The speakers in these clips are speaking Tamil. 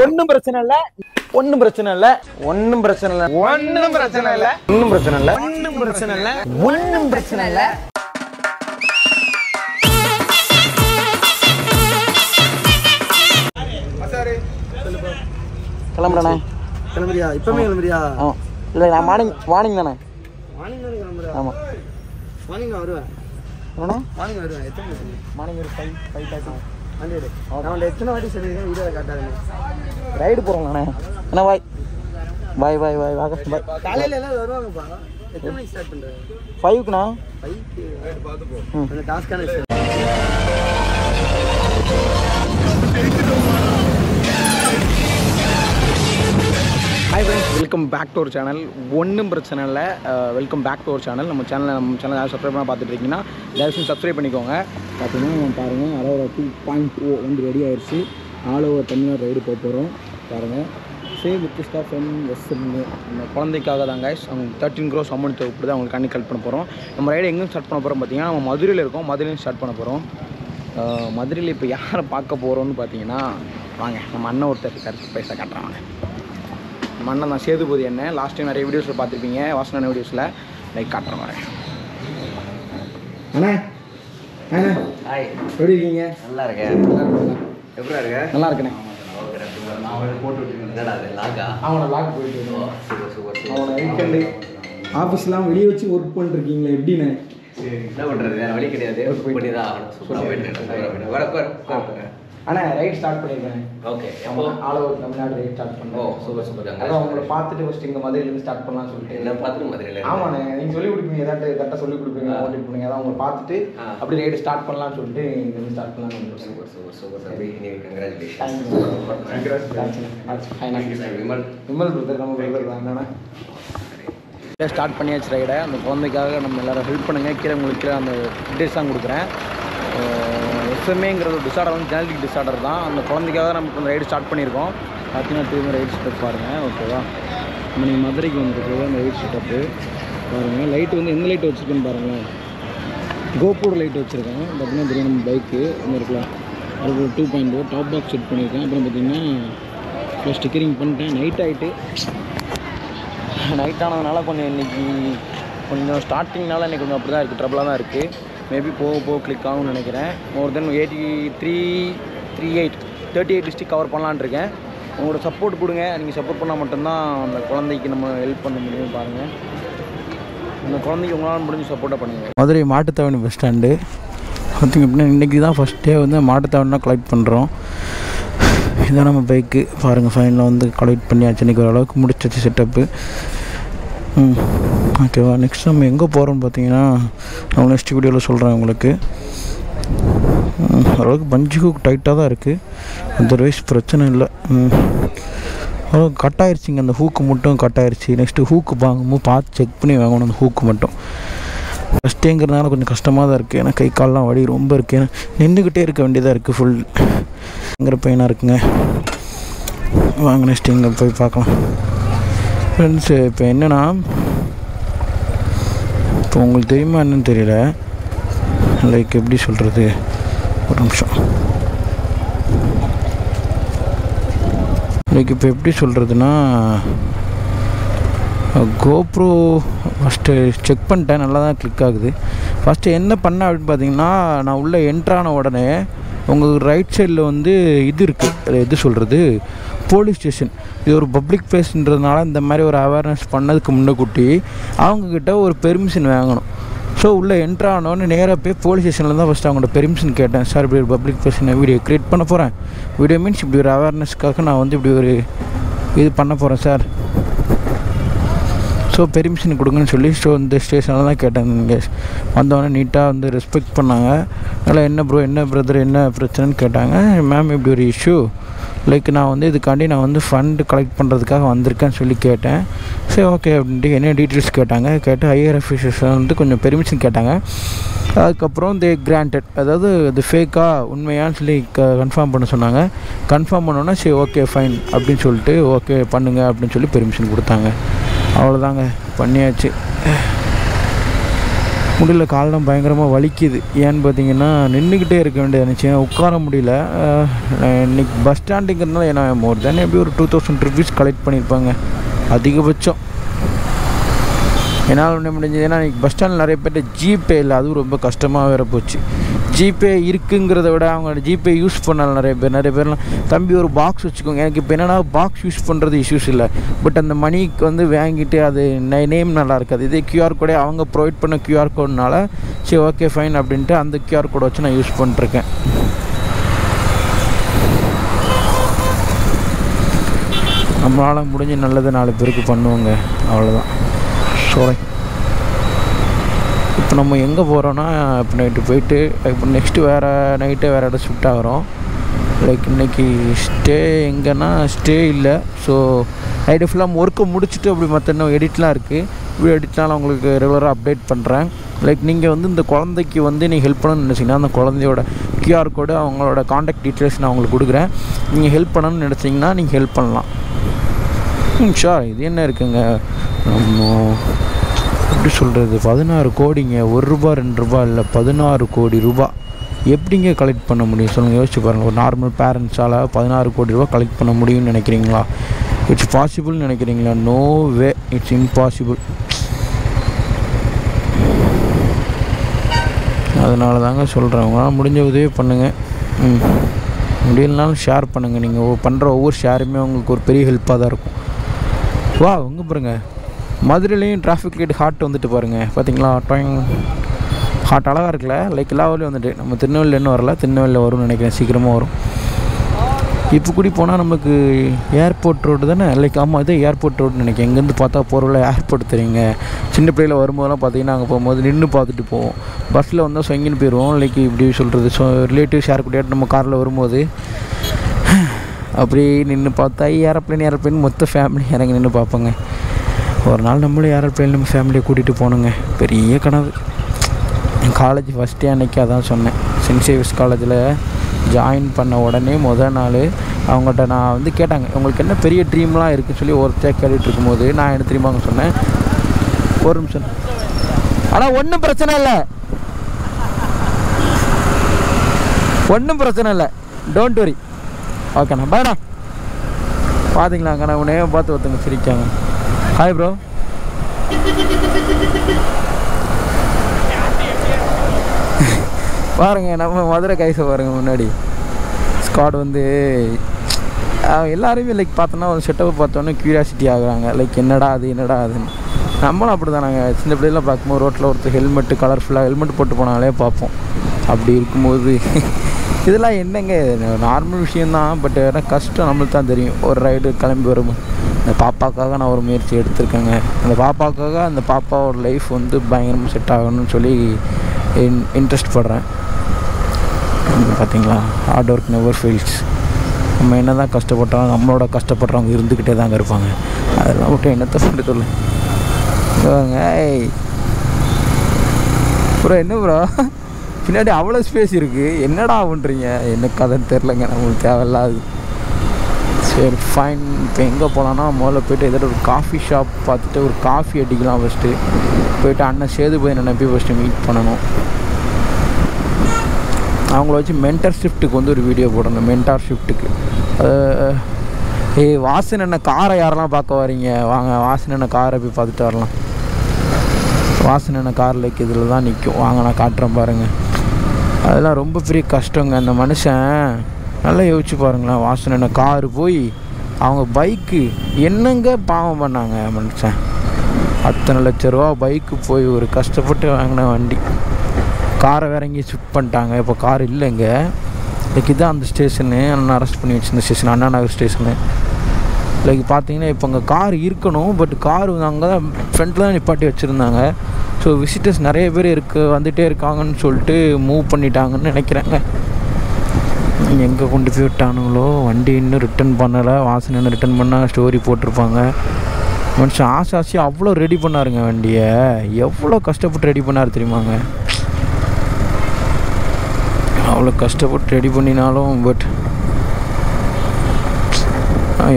ஒண்ணும் பிரச்சனை இல்ல ஒண்ணும் பிரச்சனை இல்ல ஒண்ணும் பிரச்சனை இல்ல ஒண்ணும் பிரச்சனை இல்ல ஒண்ணும் பிரச்சனை இல்ல ஒண்ணும் பிரச்சனை இல்ல ஒண்ணும் பிரச்சனை இல்ல கிளம்புறேண்ணே கிளம்புறியா இப்பமே கிளம்புறியா இல்லை நான் மார்னிங் தானே மார்னிங் தானே கிளம்புறியா ஆமாம் மார்னிங் நான் வருவேன் என்னண்ணா மார்னிங் வருவேன் எத்தனை மணிக்கு மார்னிங் ஒரு 5:30 வண்டி எடு நான் எத்தனை வாட்டி சொல்லியிருக்கேன் வீடியோவில் காட்டாதுங்க ரைடு போகிறோங்கண்ணே அண்ணா பாய் பாய் பாய் பாய் வாங்க பாய் காலையில் எல்லாம் வருவாங்கப்பா எத்தனை மணிக்கு ஸ்டார்ட் பண்ணுறேன் 5க்குண்ணா 5க்கு அந்த டாஸ்க்கான விஷயம் hi friends welcome back to our channel ஒன்றும் பிரச்சனை இல்லை welcome back to our channel நம்ம சேனல் யாரும் சப்ஸ்கிரைப் பண்ண பார்த்துட்டு இருக்கீங்கன்னா தயவுசெய்து சப்ஸ்கிரைப் பண்ணிக்கோங்க பார்த்தீங்கன்னா பாருங்கள் அரோரா 2.0 வந்து ரெடி ஆயிடுச்சு ஆல் ஓவர் தமிழ்நாடு ரைடு போக போகிறோம் பாருங்கள் சேவ் வித் ஸ்டாஃப் நம்ம குழந்தைக்காக தான் கைஸ் அவங்க 13 crores அமௌண்ட் தேவைப்படுது அவங்களுக்கு கண்ணி கலெக்ட் பண்ண போகிறோம் நம்ம ரைடு எங்கேயும் ஸ்டார்ட் பண்ண போகிறோம் பார்த்தீங்கன்னா நம்ம மதுரையில் இருக்கோம் மதுரையிலும் ஸ்டார்ட் பண்ண போகிறோம் மதுரையில் இப்போ யாரை பார்க்க போகிறோம்னு பார்த்தீங்கன்னா வாங்க நம்ம அண்ணன் ஒருத்தர் கருத்து பைசா காட்டுறாங்க மண்ணை நான் சேதுபதி என்ன லாஸ்ட் டைம் நிறைய வீடியோஸில் பார்த்துருப்பீங்க வாசனான வீடியோஸில் லைக் காட்டுற மாதிரி அண்ணா அண்ணா ஹாய் எப்படி இருக்கீங்க நல்லா இருக்கேன் எப்படி இருக்க நல்லா இருக்கேண்ணே அவனை லாக் போயிட்டு அவனை வீக்கெண்டு ஆஃபீஸ்லாம் வெளியே வச்சு ஒர்க் பண்ணிருக்கீங்களே எப்படிண்ணே என்ன பண்ணுறது வேறு வழி கிடையாது ஒர்க் பண்ணி தான் சூப்பராக போயிட்டு அண்ணா ரைட் ஸ்டார்ட் பண்ணியிருக்கேன் okay all over Tamil Nadu ride start பண்ணோம் சூப்பர் அதான் உங்களை பார்த்துட்டு ஃபஸ்ட்டு இங்கே மதுரையிலேருந்து ஸ்டார்ட் பண்ணலாம்னு சொல்லிட்டு என்ன பார்த்துட்டு மதுரையில் ஆமாண்ணே நீங்கள் சொல்லிக் கொடுப்பீங்க ஏதாட்டு கரெக்டாக சொல்லிக் கொடுப்பீங்க ஓட்டிட்டு போனீங்க அதான் உங்களை பார்த்துட்டு அப்படி ரைடு ஸ்டார்ட் பண்ணலாம்னு சொல்லிட்டு இங்கேருந்து ஸ்டார்ட் பண்ணலாம்னு சூப்பர் தம்பி விமல் பிரதர் நம்ம பிரதர் தான் என்னண்ணா ஸ்டார்ட் பண்ணியாச்சு ரைடை அந்த குழந்தைக்காக நம்ம எல்லோரும் ஹெல்ப் பண்ணுங்கள் கீழே உங்களுக்கு கீழே அந்த அப்டேட்ஸ் தான் கொடுக்குறேன் எஃப்எம்ஏங்கிறது ஒரு டிஸார்டர் வந்து ஜெனட்டிக் டிஸார்டர் தான் அந்த குழந்தைக்காக நம்ம இப்போ ரைடு ஸ்டார்ட் பண்ணியிருக்கோம் பார்த்தீங்கன்னா திரும்ப ரைட் ஸ்டெப் பாருங்கள் ஓகேவா நம்ம நீங்கள் மதுரைக்கு வந்துருக்கு அந்த ரைட் ஸ்டெப்பு பாருங்கள் லைட்டு வந்து எந்த லைட்டு வச்சுருக்கேன்னு பாருங்கள் கோபுர லைட் வச்சுருக்கேன் பார்த்தீங்கன்னா தெரியும் நம்ம பைக்கு ஒன்று இருக்கலாம் அது 2.0 டாப் பாக்ஸ் செட் பண்ணியிருக்கேன் அப்புறம் பார்த்தீங்கன்னா ஃபஸ்ட் ஸ்டிக்கரிங் பண்ணிட்டேன் நைட் ஆகிட்டு நைட் ஆனதுனால கொஞ்சம் இன்றைக்கி கொஞ்சம் ஸ்டார்டிங்னால இன்றைக்கி கொஞ்சம் அப்படி தான் இருக்குது ட்ரபிளாக தான் இருக்குது மேபி போக கிளிக் ஆகும்னு நினைக்கிறேன் மோர் தென் 38 டிஸ்ட்ரிக் கவர் பண்ணலான்னு இருக்கேன் உங்களோட சப்போர்ட் கொடுங்க நீங்கள் சப்போர்ட் பண்ணால் மட்டும்தான் அந்த குழந்தைக்கு நம்ம ஹெல்ப் பண்ண முடியும் பாருங்கள் அந்த குழந்தைக்கு உங்களால் முடிஞ்சு சப்போர்ட்டாக பண்ணுங்கள் மதுரை மாட்டுத்தாவணி பஸ் ஸ்டாண்டு பார்த்திங்க அப்படின்னா இன்றைக்கி தான் ஃபஸ்ட் டே வந்து மாட்டுத்தாவணினா கலெக்ட் பண்ணுறோம் இதான் நம்ம பைக்கு பாருங்கள் ஃபைனில் வந்து கலெக்ட் பண்ணியாச்சு இன்றைக்கி ஓரளவுக்கு முடிச்சிச்சு செட்டப்பு ஓகேவா நெக்ஸ்ட் நம்ம எங்கே போகிறோம்னு பார்த்தீங்கன்னா நான் நெக்ஸ்ட் வீடியோவில் சொல்கிறேன் உங்களுக்கு ஓரளவுக்கு பஞ்சுக்கு டைட்டாக தான் இருக்குது அதர்வைஸ் பிரச்சனை இல்லை அவ்வளோ கட் ஆயிடுச்சிங்க அந்த ஹூக்கு மட்டும் கட் ஆயிடுச்சு நெக்ஸ்ட்டு ஹூக்கு வாங்கும்போது பார்த்து செக் பண்ணி வாங்கணும் அந்த ஹூக்கு மட்டும் ஃபஸ்ட்டேங்கிறதுனால கொஞ்சம் கஷ்டமாக தான் இருக்குது ஏன்னா கை கால்லாம் வலி ரொம்ப இருக்குது ஏன்னா நின்றுக்கிட்டே இருக்க வேண்டியதாக இருக்குது ஃபுல்ங்கிற பெயினாக இருக்குங்க வாங்க நெக்ஸ்ட்டு இங்கே போய் பார்க்கலாம் ஃப்ரெண்ட்ஸு இப்போ என்னென்னா இப்போ உங்களுக்கு தெரியுமா என்னன்னு தெரியல லைக் எப்படி சொல்கிறது ஒரு நிமிஷம் லைக் இப்போ எப்படி சொல்கிறதுனா கோப்ரோ ஃபஸ்ட்டு செக் பண்ணிட்டேன் நல்லா தான் கிளிக் ஆகுது ஃபஸ்ட்டு என்ன பண்ணேன் அப்படின்னு பார்த்தீங்கன்னா நான் உள்ளே என்ட்ரான உடனே உங்களுக்கு ரைட் சைடில் வந்து இது இருக்குது எது சொல்கிறது போலீஸ் ஸ்டேஷன் இது ஒரு பப்ளிக் பிளேஸ்ன்றதுனால இந்த மாதிரி ஒரு அவேர்னஸ் பண்ணதுக்கு முன்னக்கூட்டி அவங்கக்கிட்ட ஒரு பெர்மிஷன் வாங்கணும் ஸோ உள்ளே என்ட்ரானோன்னு நேராக போய் போலீஸ் ஸ்டேஷனில் தான் ஃபஸ்ட்டு அவங்கள்ட்ட பெர்மிஷன் கேட்டேன் சார் இப்படி ஒரு பப்ளிக் பிளேஸ் நான் வீடியோ க்ரியேட் பண்ண போகிறேன் வீடியோ மீன்ஸ் இப்படி ஒரு அவேர்னஸ்க்காக நான் வந்து இப்படி ஒரு இது பண்ண போகிறேன் சார் ஸோ பெர்மிஷன் கொடுங்கன்னு சொல்லி ஸோ இந்த ஸ்டேஷனில் தான் கேட்டேன் நீங்கள் வந்தவொடனே நீட்டாக வந்து ரெஸ்பெக்ட் பண்ணாங்க அதனால் என்ன ப்ரோ என்ன பிரதர் என்ன பிரச்சனைன்னு கேட்டாங்க மேம் இப்படி ஒரு இஷ்யூ லைக் நான் வந்து இதுக்காண்டி நான் வந்து ஃபண்டு கலெக்ட் பண்ணுறதுக்காக வந்திருக்கேன்னு சொல்லி கேட்டேன் சரி ஓகே அப்படின்ட்டு என்ன டீட்டெயில்ஸ் கேட்டாங்க கேட்டு ஹையர் ஆஃபீஸர்ஸ் வந்து கொஞ்சம் பெர்மிஷன் கேட்டாங்க அதுக்கப்புறம் தே கிராண்டட் அதாவது இது ஃபேக்காக உண்மையான்னு சொல்லி கன்ஃபார்ம் பண்ண சொன்னாங்க கன்ஃபார்ம் பண்ணோன்னா சரி ஓகே ஃபைன் அப்படின்னு சொல்லிட்டு ஓகே பண்ணுங்கள் அப்படின்னு சொல்லி பெர்மிஷன் கொடுத்தாங்க அவ்வளோதாங்க பண்ணியாச்சு முடியல, காலெலாம் பயங்கரமாக வலிக்குது. ஏன்னு பார்த்தீங்கன்னா நின்றுக்கிட்டே இருக்க வேண்டியது இருந்துச்சு, உட்கார முடியல. இன்றைக்கி பஸ் ஸ்டாண்டுங்கிறதுனால ஏன்னா மோர் தென் எப்படி ஒரு 2000 ருபீஸ் கலெக்ட் பண்ணியிருப்பாங்க அதிகபட்சம். என்னால் ஒன்று முடிஞ்சது. ஏன்னா இன்றைக்கி பஸ் ஸ்டாண்டில் நிறைய பேர்ட்ட ஜிபே இல்லை, அதுவும் ரொம்ப கஷ்டமாக வேற போச்சு. ஜிபே இருக்குங்கிறத விட அவங்க ஜிபே யூஸ் பண்ணாலும் நிறைய பேர்லாம் தம்பி ஒரு பாக்ஸ் வச்சுக்கோங்க. எனக்கு இப்போ என்னென்னா பாக்ஸ் யூஸ் பண்ணுறது இஷ்யூஸ் இல்லை, பட் அந்த மணிக்கு வந்து வாங்கிட்டு அது நேம் நல்லா இருக்காது. இதே கியூஆர் கோடே அவங்க ப்ரொவைட் பண்ண கியூஆர் கோடுனால சரி ஓகே ஃபைன் அப்படின்ட்டு அந்த கியூஆர் கோடை வச்சு நான் யூஸ் பண்ணிட்டுருக்கேன். நம்மளால் முடிஞ்ச நல்லது 4 பேருக்கு பண்ணுவோங்க, அவ்வளோதான். சோலை இப்போ நம்ம எங்கே போகிறோன்னா இப்போ நைட்டு போயிட்டு இப்போ நெக்ஸ்ட்டு வேறு நைட்டே வேறு இடம் ஷிஃப்ட் ஆகிறோம். லைக் இன்றைக்கி ஸ்டே எங்கன்னா ஸ்டே இல்லை. ஸோ நைட்டு ஃபுல்லாக ஒர்க்கை முடிச்சுட்டு அப்படி மற்ற இன்னும் எடிட்லாம் இருக்குது. வீடியோ எடிட்லாம் உங்களுக்கு ரெகுலராக அப்டேட் பண்ணுறேன். லைக் நீங்கள் வந்து இந்த குழந்தைக்கு வந்து நீங்கள் ஹெல்ப் பண்ணணும்னு நினச்சிங்கன்னா அந்த குழந்தையோட கியூஆர் கோடு அவங்களோட காண்டாக்ட் டீட்டெயில்ஸ் நான் உங்களுக்கு கொடுக்குறேன். நீங்கள் ஹெல்ப் பண்ணணும்னு நினச்சிங்கன்னா நீங்கள் ஹெல்ப் பண்ணலாம். ஷோர். இது என்ன இருக்குங்க, நம்ம எப்படி சொல்கிறது, 16 கோடிங்க. 1 ரூபா 2 ரூபா இல்லை, 16 கோடி ரூபா எப்படிங்க கலெக்ட் பண்ண முடியும் சொல்லுங்கள், யோசிச்சு பாருங்கள். ஒரு நார்மல் பேரண்ட்ஸால் 16 கோடி ரூபா கலெக்ட் பண்ண முடியும்னு நினைக்கிறீங்களா? இட்ஸ் பாசிபிள்னு நினைக்கிறீங்களா? No way, it's impossible. அதனால தாங்க சொல்கிறேன், உங்களால் முடிஞ்ச உதவி பண்ணுங்கள். முடியலனாலும் ஷேர் பண்ணுங்கள். நீங்கள் பண்ணுற ஒவ்வொரு ஷேருமே உங்களுக்கு ஒரு பெரிய ஹெல்ப்பாக தான் இருக்கும். வா உங்க பாருங்கள், மதுரையிலையும் டிராஃபிக் லைட் ஹார்ட் வந்துட்டு பாருங்கள், பார்த்தீங்களா? டாயிங் ஹார்ட் அழகாக இருக்குல்ல. லைக் எல்லா ஊர்லேயும் வந்துட்டு, நம்ம திருநெல்வேலியில் இன்னும் வரல, திருநெல்வேலியில் வரும்னு நினைக்கிறேன், சீக்கிரமாக வரும். இப்போ கூடி போனால் நமக்கு ஏர்போர்ட் ரோடு தானே, லைக் ஆமாம் இதே ஏர்போர்ட் ரோடுன்னு நினைக்கிறேன். எங்கேருந்து பார்த்தா போகிறவங்கள ஏர்போர்ட் தெரியுங்க. சின்ன பிள்ளையில் வரும்போதெல்லாம் பார்த்தீங்கன்னா அங்கே போகும்போது நின்று பார்த்துட்டு போவோம். பஸ்ஸில் வந்தால் சொங்கின்னு போயிடுவோம். லைக் இப்படி சொல்கிறது, ஸோ ரிலேட்டிவ்ஸ் யார் கூட்டியாட்டு நம்ம காரில் வரும்போது அப்படி நின்று பார்த்தா ஏரோப்ளேன் மொத்த ஃபேமிலி இறங்கி நின்று பார்ப்போங்க. ஒரு நாள் நம்மளும் ஏரோப்ளேன் நம்ம ஃபேமிலியை கூட்டிகிட்டு போகணுங்க, பெரிய கனவு. என் காலேஜ் ஃபஸ்ட்டே அன்றைக்கி அதான் சொன்னேன். சென்ட் சேவியர்ஸ் காலேஜில் ஜாயின் பண்ண உடனே முதல் நாள் அவங்கள்ட்ட நான் வந்து கேட்டாங்க, உங்களுக்கு என்ன பெரிய ட்ரீம்லாம் இருக்குதுன்னு சொல்லி ஒருத்தர் கேட்டுட்டு இருக்கும்போது நான் என்ன தெரியுமாங்க சொன்னேன், ஒரு நிமிஷம் ஆனால் ஒன்றும் பிரச்சனை இல்லை, ஒன்றும் பிரச்சனை இல்லை, டோன்ட் வரி, ஓகேண்ணா பாய்ண்ணா. பார்த்தீங்களாங்க, நான் உன்னையே பார்த்து ஒருத்தவங்க சிரிக்காங்க. Hi bro. பாருங்கள் நம்ம மதுரை கைஸை பாருங்கள், முன்னாடி ஸ்குவாட் வந்து எல்லாருமே லைக் பார்த்தோன்னா ஒரு செட்டப்பை பார்த்தோன்னே க்யூரியாசிட்டி ஆகுறாங்க. லைக் என்னடா அதுன்னு. நம்மளும் அப்படி தானாங்க, சின்ன பிள்ளைலாம் பார்க்கும்போது ரோட்டில் ஒருத்தர் ஹெல்மெட்டு கலர்ஃபுல்லாக ஹெல்மெட் போட்டு போனாலே பார்ப்போம். அப்படி இருக்கும்போது இதெல்லாம் என்னங்க நார்மல் விஷயந்தான், பட் ஆனால் கஷ்டம் நம்மளுக்கு தான் தெரியும். ஒரு ரைடு கிளம்பி வரும், இந்த பாப்பாக்காக நான் ஒரு முயற்சி எடுத்திருக்கேங்க. அந்த பாப்பாக்காக அந்த பாப்பாவோட லைஃப் வந்து பயங்கரமாக செட் ஆகணும்னு சொல்லி இன்ட்ரெஸ்ட் படுறேன். பார்த்தீங்களா, ஹார்ட் ஒர்க் நெவர் ஃபெயில்ஸ். நம்ம என்ன தான் கஷ்டப்பட்டாலும் நம்மளோட கஷ்டப்படுறவங்க இருந்துக்கிட்டே தாங்க இருப்பாங்க. அதெல்லாம் மட்டும் என்னத்தை பண்ணி சொல்லு ப்ரோ. என்ன ப்ரோ பின்னாடி அவ்வளோ ஸ்பேஸ் இருக்குது, என்னடா பண்ணுறீங்க? என்ன கதைன்னு தெரிலங்க, நம்மளுக்கு தேவையில்லாது. சரி ஃபைன். இப்போ எங்கே போகலான்னா முதல்ல போய்ட்டு ஏதாவது ஒரு காஃபி ஷாப் பார்த்துட்டு ஒரு காஃபி அடிக்கலாம். ஃபஸ்ட்டு போய்ட்டு அண்ணன் சேதுபதி நினைப்பி ஃபஸ்ட்டு மீட் பண்ணணும். அவங்கள வச்சு மென்டார் ஷிஃப்ட்டுக்கு வந்து ஒரு வீடியோ போடணும். மென்டார் ஷிஃப்ட்டுக்கு வாசன் என்ன காரை யாரெல்லாம் பார்க்க வரீங்க வாங்க, வாசன் என்ன காரை போய் பார்த்துட்டு வரலாம். வாசன் என்ன காரில் இதில் தான் நிற்கும், வாங்க நான் காட்டுறேன் பாருங்கள். அதெல்லாம் ரொம்ப பெரிய கஷ்டங்க. அந்த மனுஷன் நல்லா யோசிச்சு பாருங்களேன். வாசன் என்ன காரு போய் அவங்க பைக்கு என்னங்க பாவம் பண்ணாங்க மனுஷன். அத்தனை லட்ச ரூபா பைக்கு போய் ஒரு கஷ்டப்பட்டு வாங்கின வண்டி. காரை வேற எங்கேயும் ஷிஃப்ட் பண்ணிட்டாங்க, இப்போ கார் இல்லைங்க. லைக் இதுதான் அந்த ஸ்டேஷனு, அண்ணன் அரெஸ்ட் பண்ணி வச்சுருந்த station, Anna Nagar station. Like பார்த்தீங்கன்னா இப்போ அங்கே கார் இருக்கணும், பட் கார் அங்கே தான் ஃப்ரண்ட்டில் தான் நிப்பாட்டி வச்சுருந்தாங்க. ஸோ விசிட்டர்ஸ் நிறைய பேர் வந்துகிட்டே இருக்காங்கன்னு சொல்லிட்டு மூவ் பண்ணிட்டாங்கன்னு நினைக்கிறேங்க. எங்கே கொண்டு போய் விட்டானுங்களோ, வண்டி இன்னும் ரிட்டன் பண்ணலை. வாசனை இன்னும் ரிட்டன் பண்ணால் ஸ்டோரி போட்டிருப்பாங்க. மனுஷன் ஆசாசி அவ்வளோ ரெடி பண்ணாருங்க வண்டியை, எவ்வளோ கஷ்டப்பட்டு ரெடி பண்ணார் தெரியுமாங்க. அவ்வளோ கஷ்டப்பட்டு ரெடி பண்ணினாலும் பட்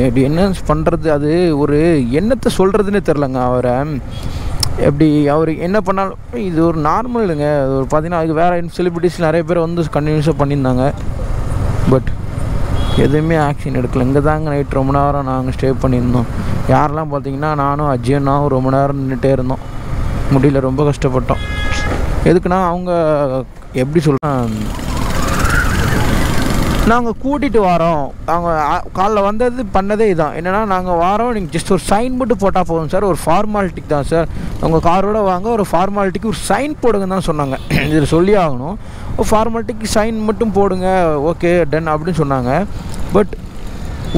எப்படி என்ன பண்ணுறது, அது ஒரு என்னத்தை சொல்கிறதுன்னு தெரிலங்க. அவரை எப்படி அவர் என்ன பண்ணாலும் இது ஒரு நார்மலுங்க. ஒரு பார்த்தீங்கன்னா அதுக்கு வேறு செலிபிரிட்டிஸ் நிறைய பேர் வந்து கண்டினியூஸாக பண்ணியிருந்தாங்க. பட் எதுவுமே ஆக்ஷன் எடுக்கல. இங்கே தாங்க நைட் ரொம்ப நேரம் நாங்கள் ஸ்டே பண்ணியிருந்தோம். யாரெல்லாம் பார்த்தீங்கன்னா நானும் அஜயனாவும் ரொம்ப நேரம் நின்றுட்டே இருந்தோம். முடியல, ரொம்ப கஷ்டப்பட்டோம். எதுக்குன்னா அவங்க எப்படி சொல்கிறேன், நாங்கள் கூட்டிகிட்டு வரோம். அவங்க காலைல வந்தது பண்ணதே இதான், என்னென்னா நாங்கள் வரோம், நீங்கள் ஜஸ்ட் ஒரு சைன் மட்டும் போட்டால் போதும் சார், ஒரு ஃபார்மாலிட்டிக்கு தான் சார், உங்கள் காரோட வாங்க, ஒரு ஃபார்மாலிட்டிக்கு ஒரு சைன் போடுங்கன்னு தான் சொன்னாங்க. இதில் சொல்லி ஆகணும், ஒரு ஃபார்மாலிட்டிக்கு சைன் மட்டும் போடுங்க, ஓகே டன் அப்படின்னு சொன்னாங்க. பட்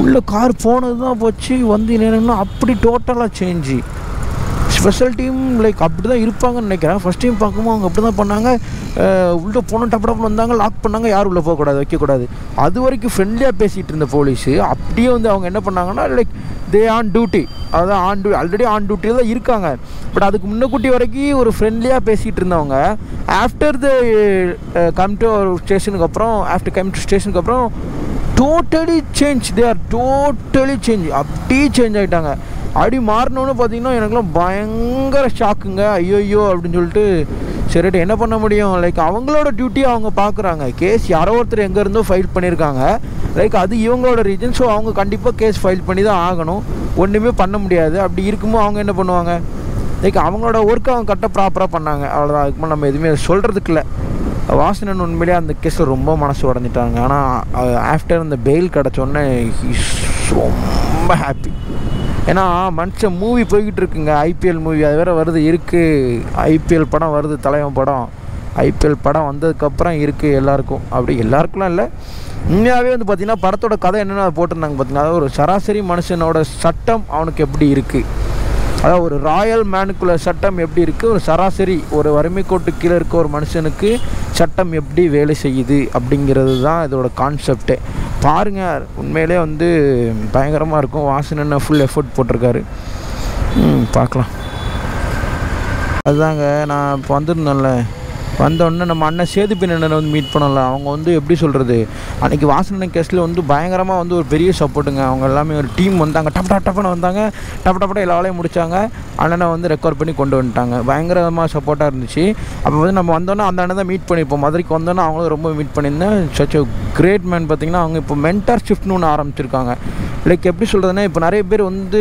உள்ளே கார் போனது தான் போச்சு. வந்து என்னென்னா அப்படி டோட்டலாக சேஞ்சு. ஸ்பெஷல் டீம் லைக் அப்படி தான் இருப்பாங்கன்னு நினைக்கிறேன். ஃபஸ்ட் டைம் பார்க்கும்போது அவங்க அப்படி தான் பண்ணாங்க. உள்ளே போனோம், டப்பு வந்தாங்க, லாக் பண்ணாங்க, யாரும் உள்ளே போகக்கூடாது, வைக்கக்கூடாது. அது வரைக்கும் ஃப்ரெண்ட்லியாக பேசிகிட்டு இருந்த போலீஸு அப்படியே வந்து அவங்க என்ன பண்ணாங்கன்னா லைக் தே ஆன் டியூட்டி, அதான் ஆன் டியூட்டி, ஆல்ரெடி ஆன் டியூட்டியில் தான் இருக்காங்க. பட் அதுக்கு முன்னக்கூட்டி வரைக்கும் ஒரு ஃப்ரெண்ட்லியாக பேசிகிட்டு இருந்தவங்க ஆஃப்டர் த கம் டு ஸ்டேஷனுக்கு அப்புறம், ஆஃப்டர் கம் டு ஸ்டேஷனுக்கு அப்புறம் totally change, they are totally change, அப்படியே சேஞ்ச் ஆகிட்டாங்க. அப்படி மாறினோன்னு பார்த்தீங்கன்னா எனக்குலாம் பயங்கர ஷாக்குங்க. ஐயோ அப்படின்னு சொல்லிட்டு சரிட்டு என்ன பண்ண முடியும், லைக் அவங்களோட டியூட்டியை அவங்க பார்க்குறாங்க. கேஸ் யாரோ ஒருத்தர் எங்கே இருந்தோ ஃபைல் பண்ணியிருக்காங்க, லைக் அது இவங்களோட ரீஜன். ஸோ அவங்க கண்டிப்பாக கேஸ் ஃபைல் பண்ணி தான் ஆகணும், ஒன்றுமே பண்ண முடியாது. அப்படி இருக்கும்போது அவங்க என்ன பண்ணுவாங்க, லைக் அவங்களோட ஒர்க்கை அவங்க கரெக்டாக ப்ராப்பராக பண்ணாங்க, அவ்வளோதான். அதுக்கு நம்ம எதுவுமே சொல்கிறதுக்கு இல்லை. வாசனன் உண்மையிலே அந்த கேஸில் ரொம்ப மனசு உடஞ்சிட்டாங்க. ஆனால் ஆஃப்டர் அந்த பெயில் கிடச்சோடனே ரொம்ப ஹாப்பி. ஏன்னா மனுஷன் மூவி போய்கிட்டு இருக்குங்க, ஐபிஎல் மூவி அது வேறு வருது இருக்குது, ஐபிஎல் படம் வருது, தலைவன் படம். ஐபிஎல் படம் வந்ததுக்கப்புறம் இருக்குது எல்லாருக்கும், அப்படி எல்லாருக்குலாம் இல்லை, உண்மையாகவே வந்து பார்த்திங்கன்னா படத்தோட கதை என்னென்ன போட்டிருந்தாங்க பார்த்திங்கன்னா, அதாவது ஒரு சராசரி மனுஷனோட சட்டம் அவனுக்கு எப்படி இருக்குது, அதாவது ஒரு ராயல் மேனுக்குள்ள சட்டம் எப்படி இருக்குது, ஒரு சராசரி ஒரு வறுமை கோட்டு கீழே இருக்க ஒரு மனுஷனுக்கு சட்டம் எப்படி வேலை செய்யுது அப்படிங்கிறது தான் இதோட கான்செப்டே. பாருங்கள், உண்மையிலே வந்து பயங்கரமாக இருக்கும். வாசனன்னு ஃபுல் எஃபர்ட் போட்டிருக்காரு. பார்க்கலாம். அதுதாங்க நான் இப்போ வந்திருந்தேன்ல, வந்தோடனே நம்ம அண்ணன் சேதுப்பின்னனை வந்து மீட் பண்ணல. அவங்க வந்து எப்படி சொல்கிறது, அன்றைக்கி வாசனன் கேஸில் வந்து பயங்கரமாக வந்து ஒரு பெரிய சப்போர்ட்டுங்க. அவங்க எல்லாமே ஒரு டீம் வந்தாங்க, டப்புன்னு வந்தாங்க, டப்பு எல்லா வேலையும் முடித்தாங்க. அண்ணனை வந்து ரெக்கார்ட் பண்ணி கொண்டு வந்துட்டாங்க. பயங்கரமாக சப்போர்ட்டாக இருந்துச்சு. அப்போ வந்து நம்ம வந்தோன்னே அந்த அண்ணன் தான் மீட் பண்ணியிருப்போம். மதுரைக்கு வந்தோன்னே அவங்களும் ரொம்ப மீட் பண்ணியிருந்தேன். Such a great man. பார்த்திங்கன்னா அவங்க இப்போ மென்டர்ஷிப்னு ஒன்று ஆரம்பிச்சிருக்காங்க. லைக் எப்படி சொல்கிறதுனா, இப்போ நிறைய பேர் வந்து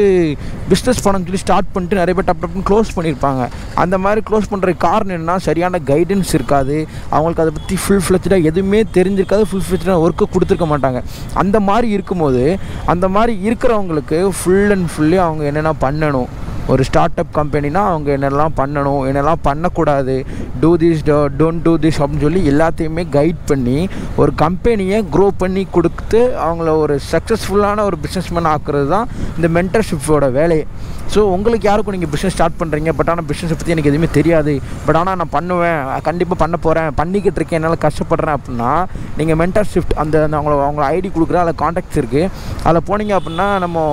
பிஸ்னஸ் பண்ணணும்னு சொல்லி ஸ்டார்ட் பண்ணிட்டு நிறைய பேர் டப்புன்னு க்ளோஸ் பண்ணியிருப்பாங்க. அந்த மாதிரி க்ளோஸ் பண்ணுறதுக்கு காரணம் என்னென்னா, சரியான கைடன்ஸ் இருக்காது அவங்களுக்கு, அதை பற்றி ஃபுல் ஃப்ளெஜ்டாக எதுவுமே தெரிஞ்சிருக்காது, ஃபுல் ஃப்ளெஜ்டாக ஒர்க்கு கொடுத்துருக்க மாட்டாங்க. அந்த மாதிரி இருக்கும்போது அந்த மாதிரி இருக்கிறவங்களுக்கு ஃபுல் அண்ட் ஃபுல்லி அவங்க என்னென்ன பண்ணணும், ஒரு ஸ்டார்ட் அப் கம்பெனினா அவங்க என்னெல்லாம் பண்ணணும், என்னெல்லாம் பண்ணக்கூடாது, do this don't do this அப்படின்னு சொல்லி எல்லாத்தையுமே கைட் பண்ணி ஒரு கம்பெனியை க்ரோ பண்ணி கொடுத்து அவங்கள ஒரு சக்ஸஸ்ஃபுல்லான ஒரு பிஸ்னஸ்மேன் ஆக்குறது தான் இந்த மென்டர்ஷிப்போட வேலையை. ஸோ உங்களுக்கு யாருக்கும் நீங்கள் பிஸ்னஸ் ஸ்டார்ட் பண்ணுறீங்க, பட் ஆனால் பிஸ்னஸை பற்றி எனக்கு எதுவுமே தெரியாது, பட் ஆனால் நான் பண்ணுவேன், கண்டிப்பாக பண்ண போகிறேன், பண்ணிக்கிட்டு இருக்கேன், என்னால் கஷ்டப்படுறேன் அப்படின்னா நீங்கள் மென்டர்ஷிப் அந்த அவங்கள ஐடி கொடுக்குற அதில் காண்டாக்ட்ஸ் இருக்குது, அதில் போனீங்க அப்படின்னா நம்ம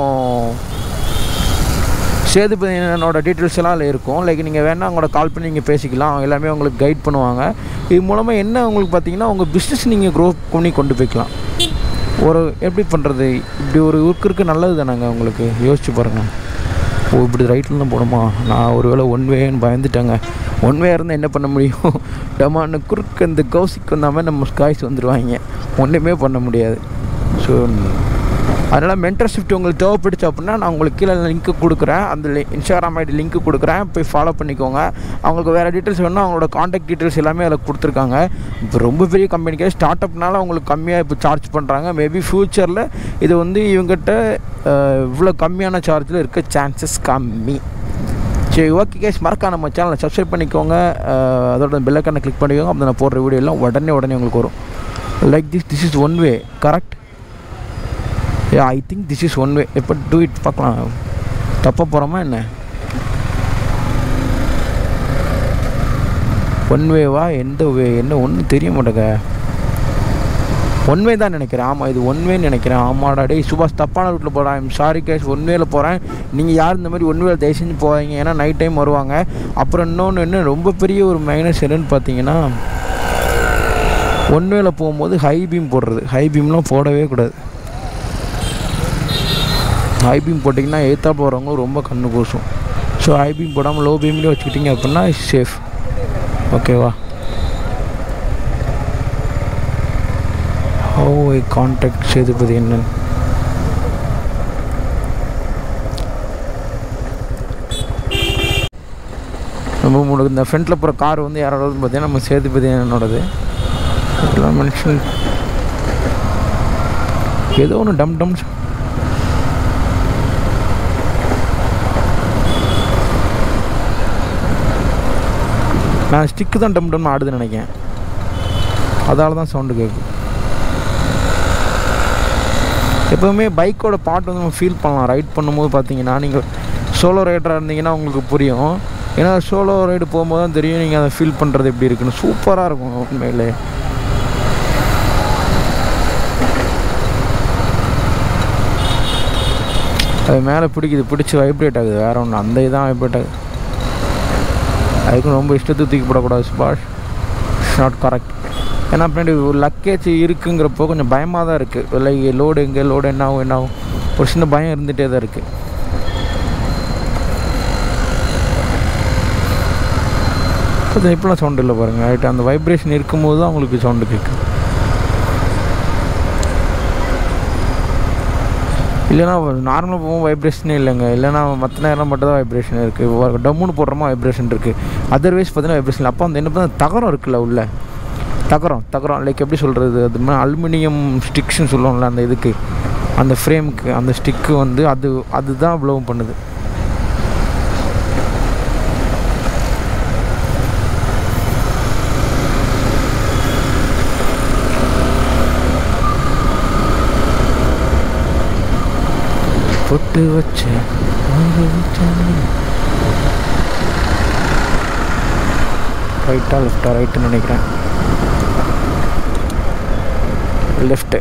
சேதுபதியோட டீட்டெயில்ஸ் எல்லாம் அதில் இருக்கும். லைக் நீங்கள் வேணால் அவங்களோட கால் பண்ணி நீங்கள் பேசிக்கலாம், எல்லாமே உங்களுக்கு கைட் பண்ணுவாங்க. இது மூலமாக என்ன உங்களுக்கு பார்த்தீங்கன்னா உங்கள் பிஸ்னஸ் நீங்கள் க்ரோ பண்ணி கொண்டு போய்க்கலாம். ஒரு எப்படி பண்ணுறது, இப்படி ஒரு ஒர்க்கு நல்லது தானேங்க உங்களுக்கு, யோசிச்சு பாருங்கள். ஓ இப்படி ரைட்டில் தான் போகணுமா, நான் ஒரு வேளை ஒன் வேன்னு பயந்துட்டேங்க. ஒன் வே இருந்தால் என்ன பண்ண முடியும், டமான்னு குறுக்கு இந்த கௌசிக்கு வந்தாமல் நம்ம காய்ஸ் வந்துடுவாங்க, ஒன்றுமே பண்ண முடியாது. ஸோ அதனால் மென்டர்ஷிப் உங்களுக்கு தேவைப்படுச்சு அப்படின்னா நான் உங்களுக்கு கீழே லிங்க்கு கொடுக்குறேன், அந்த இன்ஸ்டாகிராம் ஐடி லிங்க்கு கொடுக்குறேன், போய் ஃபாலோ பண்ணிக்கோங்க. அவங்களுக்கு வேறு டீட்டெயில்ஸ் வேணும்னா அவங்களோட காண்டாக்ட் டீட்டெயில்ஸ் எல்லாமே அதில் கொடுத்துருக்காங்க. இப்போ ரொம்ப பெரிய கம்பெனிக்கு ஸ்டார்ட் அப்னால அவங்களுக்கு கம்மியாக இப்போ சார்ஜ் பண்ணுறாங்க. மேபி ஃப்யூச்சரில் இது வந்து இவங்ககிட்ட இவ்வளோ கம்மியான சார்ஜில் இருக்க சான்சஸ் கம்மி. சரி ஓகே கேஸ், மறக்காம நம்ம சேனலை சப்ஸ்கிரைப் பண்ணிக்கோங்க, அதோட பெல் ஐக்கானை கிளிக் பண்ணிக்கோங்க. அப்போ நான் போடுற வீடியோ எல்லாம் உடனே உங்களுக்கு வரும். Like this is one way correct. I think this is one way. எப்போ டூ இட் பார்க்கலாம், தப்பாக போகிறோமா என்ன, ஒன் வேவா எந்த வே என்ன ஒன்றும் தெரிய மாட்டேங்க. ஒன் வே தான் நினைக்கிறேன், ஆமாம் இது ஒன் வேன்னு நினைக்கிறேன். ஆமாடா டே சுபாஷ் தப்பான ரூட்டில் போகிறேன், ஐம் சாரி கேஷ், ஒன் வேல போகிறேன். நீங்கள் யார் இந்த மாதிரி ஒன் வேல தயவு செஞ்சு போவாங்க, ஏன்னா நைட் டைம் வருவாங்க. அப்புறம் இன்னொன்று என்ன ரொம்ப பெரிய ஒரு மைனஸ் என்னன்னு பார்த்தீங்கன்னா, ஒன் வேல போகும்போது ஹை பீம் போடுறது, ஹை பீம்லாம் போடவே கூடாது. ஹை பீம் போட்டிங்கன்னா எய்த்தாப்பில் வரவங்களும் ரொம்ப கண்ணு கூசும். ஸோ ஹை பீம் போடாமல் லோ பீம்லேயே வச்சுக்கிட்டிங்க அப்படின்னா சேஃப். ஓகேவா? ஓ கான்டாக்ட் சேதுபதி என்னன்னு நம்ம உங்களுக்கு இந்த ஃப்ரண்ட்டில் போகிற கார் வந்து யாரோடது பார்த்தீங்கன்னா நம்ம சேதுபதி என்னோடது. இதெல்லாம் மென்ஷன் ஏதோ ஒன்று டம் டம். நான் ஸ்டிக்கு தான் டம் டம்னு ஆடுதுன்னு நினைக்கிறேன், அதால தான் சவுண்டு கேட்கும். எப்போவுமே பைக்கோட பாட்டு வந்து நம்ம ஃபீல் பண்ணலாம் ரைட் பண்ணும்போது. பார்த்தீங்கன்னா நீங்கள் சோலோ ரைடராக இருந்தீங்கன்னா உங்களுக்கு புரியும். ஏன்னா சோலோ ரைடு போகும்போது தான் தெரியும் நீங்கள் அதை ஃபீல் பண்ணுறது எப்படி இருக்குன்னு. சூப்பராக இருக்கும் உண்மையிலே. அது மேலே பிடிச்சி வைப்ரேட் ஆகுது, வேறு ஒன்று அந்த இதுதான் வைப்ரேட் ஆகுது. அதுக்கும் ரொம்ப இஷ்டத்துக்கு தூக்கி போடக்கூடாது சுபாஷ், இட்ஸ் நாட் கரெக்ட். ஏன்னா பின்னாடி ஒரு லக்கேஜ் இருக்குங்கிறப்போ கொஞ்சம் பயமாக தான் இருக்குது. லைக் லோடு எங்கே லோடு என்ன ஆகும் ஒரு சின்ன பயம் இருந்துகிட்டே தான் இருக்குது. இப்போலாம் சவுண்டு இல்லை பாருங்கள், ரைட்டு அந்த வைப்ரேஷன் இருக்கும்போது தான் உங்களுக்கு சவுண்டு கேட்குது. இல்லைனா நார்மலாக போகும் வைப்ரேஷனே இல்லைங்க. இல்லைனா மற்ற நேரம் மட்டும் தான் வைப்ரேஷன் இருக்குது. டம்முன்னு போடுறோமா வைப்ரேஷன் இருக்குது, அதர்வைஸ் பார்த்தீங்கன்னா வைப்ரேஷன். அப்போ அந்த என்ன பார்த்தா தகரம் இருக்குல்ல உள்ள தகரம் லைக் எப்படி சொல்கிறது, அது மாதிரி அலுமினியம் ஸ்டிக்ஸ்ன்னு சொல்லுவோம்ல அந்த இதுக்கு, அந்த ஃப்ரேமுக்கு அந்த ஸ்டிக்கு வந்து அதுதான் ப்ளோ பண்ணுது. பொட்டு வச்ச ரைட்டா லெஃப்டா ரைட்டுன்னு நினைக்கிறேன், லெஃப்ட்டு.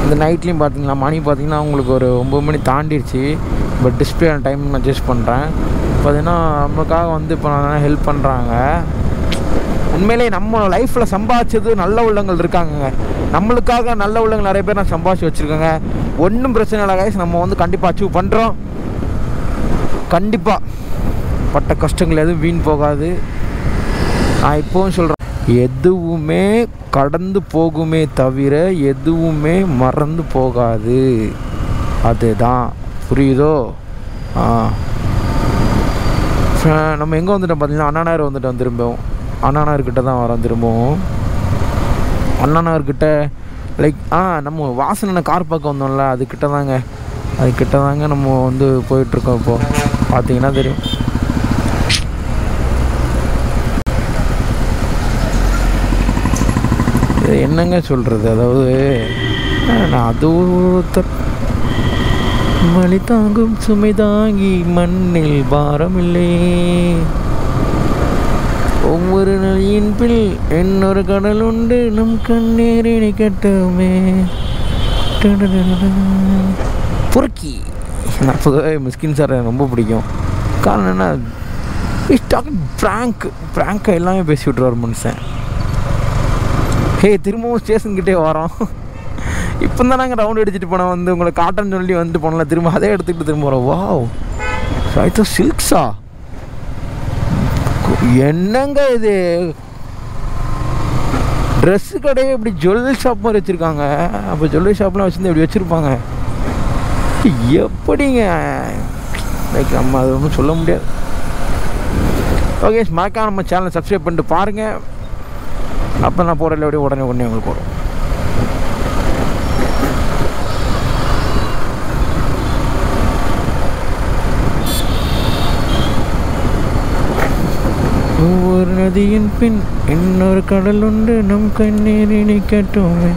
இந்த நைட்லேயும் பார்த்தீங்கன்னா மணி பார்த்தீங்கன்னா உங்களுக்கு ஒரு 9 மணி தாண்டிடுச்சு. பட் டிஸ்பிளே டைம் அட்ஜஸ்ட் பண்ணுறேன். பார்த்தீங்கன்னா நம்மளுக்காக வந்து இப்போ நான் ஹெல்ப் பண்ணுறாங்க. உண்மையிலே நம்ம லைஃப்பில் சம்பாதிச்சது நல்ல உள்ளங்கள் இருக்காங்க. நம்மளுக்காக நல்ல உள்ளங்கள் நிறைய பேர் நான் சம்பாதிச்சு வச்சுருக்கேங்க. ஒன்றும் பிரச்சனை இல்லை கைஸ், நம்ம வந்து கண்டிப்பாக அச்சீவ் பண்ணுறோம். கண்டிப்பாக பட்ட கஷ்டங்கள் எதுவும் வீண் போகாது. நான் இப்போவும் சொல்கிறேன், எதுவுமே கடந்து போகுமே தவிர எதுவுமே மறந்து போகாது. அதுதான் புரியுதோ? நம்ம எங்கே வந்துட்டோம் பார்த்தீங்கன்னா அண்ணா நகர் வந்துட்டோம். திரும்பவும் அண்ணா நகர்கிட்ட தான் வரோம். திரும்பவும் அண்ணா நகர்கிட்ட லைக் நம்ம வாசனை கார் பார்க்க வந்தோம்ல, அதுக்கிட்ட தாங்க நம்ம வந்து போயிட்டுருக்கோம். இப்போது பார்த்தீங்கன்னா தெரியும். என்னங்க சொல்கிறது, அதாவது நான் அது ஒருத்தர் வழி தாங்கும் சுமை தாங்கி மண்ணில் பாரமில்லை, ஒவ்வொரு நதியின் பில் இன்னொரு கடல் உண்டு, நம் கண்ணீரினை கட்டுமே. பொறுக்கி நான் பொதுவாக மிஸ்கின் சார் எனக்கு ரொம்ப பிடிக்கும். காரணம் என்ன, ப்ராங்க் எல்லாமே பேசி விட்ருவார் மனுஷன். திரும்பவும் ஸ்டேஷன்கிட்டே வரோம். இப்போ தான் நாங்கள் ரவுண்ட் அடிச்சுட்டு போனோம், வந்து உங்களை காட்டன் சொல்லி வந்து போனல, திரும்ப அதே எடுத்துக்கிட்டு திரும்ப வரோம். வாவ் சாய்த்தோ சில்க்ஸா, என்னங்க இது ட்ரெஸ்ஸு கடையே இப்படி ஜுவல்லரி ஷாப் மாதிரி வச்சுருக்காங்க. அப்போ ஜுவல்லரி ஷாப்லாம் வச்சுருந்து இப்படி வச்சுருப்பாங்க எப்படிங்க? லைக் நம்ம அது ஒன்றும் சொல்ல முடியாது. ஓகே, மறக்காம நம்ம சேனலை சப்ஸ்கிரைப் பண்ணிட்டு பாருங்கள். அப்போ நான் போகிறதில்ல அப்படியே உடனே உங்களுக்கு போகிறோம். ஒவ்வொரு நதியின் பின் இன்னொரு கடல் உண்டு, நம் கண்ணீரினை கட்டுமே.